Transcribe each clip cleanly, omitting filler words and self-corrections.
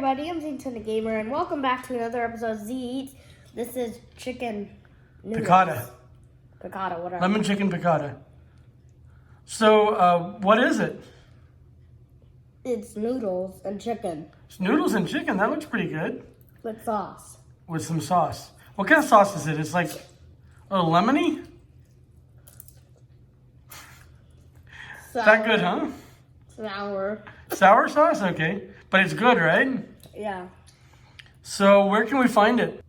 everybody, I'm ZNintendoGamer, and welcome back to another episode of Z Eats. This is chicken noodles. Picatta, whatever. Lemon Chicken Picatta. So, what is it? It's noodles and chicken. It's noodles and chicken. That looks pretty good. With sauce. With some sauce. What kind of sauce is it? It's like a little lemony? Is that good, huh? Sour. Sour sauce? Okay. But it's good, right? Yeah. So, where can we find it?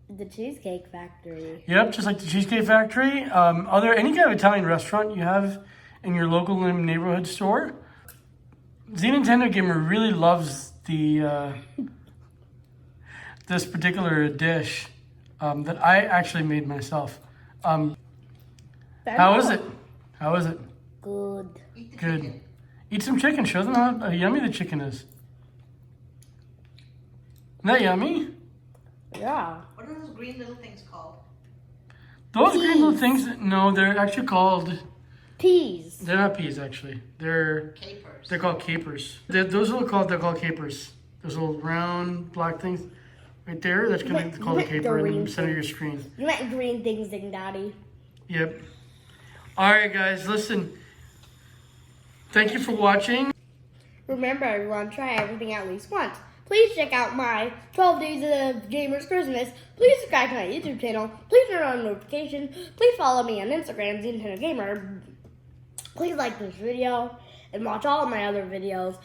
The Cheesecake Factory. Yep, just like the Cheesecake Factory. Any kind of Italian restaurant you have in your local neighborhood store. ZNintendoGamer really loves the this particular dish that I actually made myself. How is it? How is it? Good. Good. Eat some chicken. Show them how yummy the chicken is. Isn't that yummy? Yeah. What are those green little things called? Those Peas. green little things, no, they're actually called... Peas. They're not peas, actually. They're Capers. called capers. They're called capers. Those little round black things right there. That's going to be called a caper in the center of your screen. You meant green things, Ding Daddy. Yep. All right, guys, listen. Thank you for watching. Remember, everyone, try everything at least once. Please check out my 12 Days of Gamers Christmas. Please subscribe to my YouTube channel. Please turn on notifications. Please follow me on Instagram, ZNintendoGamer. Please like this video and watch all of my other videos.